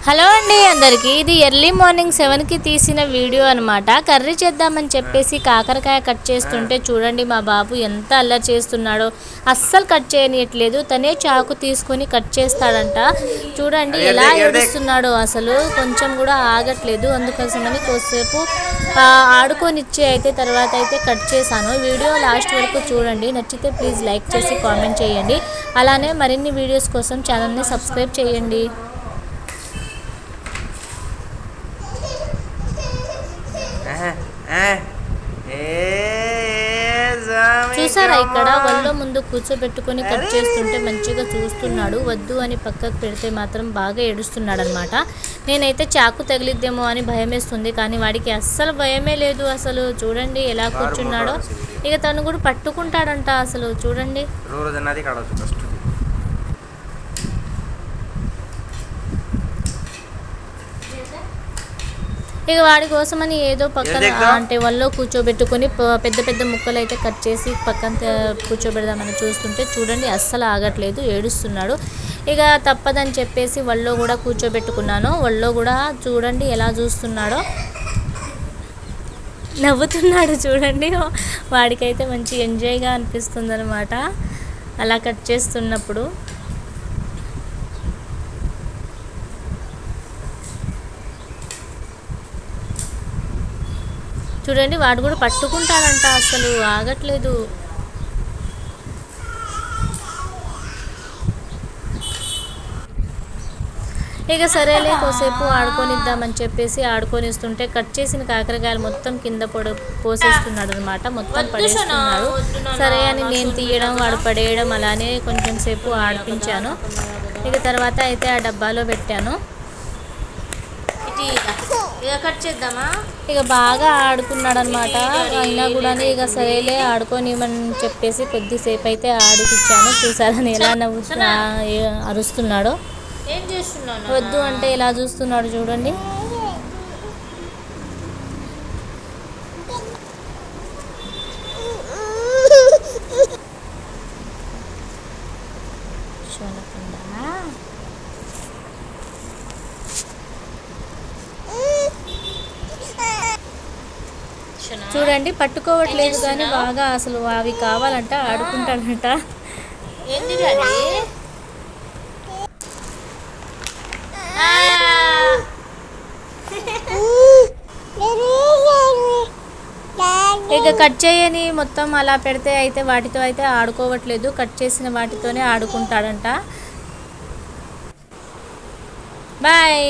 Hello అండి అందరికీ, ఇది ఎర్లీ మార్నింగ్ 7కి తీసిన వీడియో అనమాట. కర్రీ చేద్దామని చెప్పేసి కాకరకాయ కట్ చేస్తుంటే చూడండి మా బాబు ఎంత అల్లరి చేస్తున్నాడో. అస్సలు కట్ చేయనియట్లేదు, తనే చాకు తీసుకొని కట్ చేస్తాడంట. చూడండి ఎలా ఏడుస్తున్నాడో, అసలు కొంచెం కూడా ఆగట్లేదు. అందుకోసమని కొద్దిసేపు ఆడుకొనిచ్చి అయితే తర్వాత అయితే కట్ చేశాను. వీడియో లాస్ట్ వరకు చూడండి, నచ్చితే ప్లీజ్ లైక్ చేసి కామెంట్ చేయండి. అలానే మరిన్ని వీడియోస్ కోసం ఛానల్ని సబ్స్క్రైబ్ చేయండి. చూసారా, ఇక్కడ వల్ల ముందు కూర్చోబెట్టుకొని కట్ చేస్తుంటే మంచిగా చూస్తున్నాడు. వద్దు అని పక్కకు పెడితే మాత్రం బాగా ఏడుస్తున్నాడు అనమాట. నేనైతే చాకు తగిలిద్దేమో అని భయం వేస్తుంది, కానీ వాడికి అస్సలు భయమే లేదు. అసలు చూడండి ఎలా కూర్చున్నాడో. ఇక తను కూడా పట్టుకుంటాడంట. అసలు చూడండి, ఇక వాడి కోసమని ఏదో పక్కన అంటే వల్లో కూర్చోబెట్టుకొని పెద్ద పెద్ద ముక్కలు అయితే కట్ చేసి పక్కన కూర్చోబెడదామని చూస్తుంటే చూడండి అస్సలు ఆగట్లేదు, ఏడుస్తున్నాడు. ఇక తప్పదని చెప్పేసి వల్లో కూడా కూర్చోబెట్టుకున్నాను. వల్లో కూడా చూడండి ఎలా చూస్తున్నాడో, నవ్వుతున్నాడు చూడండి. వాడికైతే మంచి ఎంజాయ్గా అనిపిస్తుంది అనమాట అలా కట్ చేస్తున్నప్పుడు. చూడండి వాడు కూడా పట్టుకుంటాడంట, అసలు ఆగట్లేదు. ఇక సరేలే కొద్దిసేపు ఆడుకొనిద్దామని చెప్పేసి ఆడుకొనిస్తుంటే కట్ చేసిన కాకరకాయలు మొత్తం కింద పోసేస్తున్నాడు అనమాట, మొత్తం పడేస్తున్నాడు. సరే అని నేను తీయడం, వాడు పడేయడం, అలానే కొంచెం సేపు ఆడిపించాను. ఇక తర్వాత అయితే ఆ డబ్బాలో పెట్టాను. కట్ చేద్దామా, ఇక బాగా ఆడుకున్నాడు అనమాట. అయినా కూడా ఇక సరేలే ఆడుకోనిమని చెప్పేసి కొద్దిసేపు అయితే ఆడిపించాను. చూసారని ఎలా అరుస్తున్నాడో. ఏం చేస్తున్నాడు, వద్దు అంటే ఎలా చూస్తున్నాడు చూడండి. చూడండి పట్టుకోవట్లేదు, కానీ బాగా అసలు అవి కావాలంట, ఆడుకుంటాడంట. ఇక కట్ చేయని మొత్తం అలా పెడితే అయితే వాటితో అయితే ఆడుకోవట్లేదు, కట్ చేసిన వాటితోనే ఆడుకుంటాడంట. బాయ్.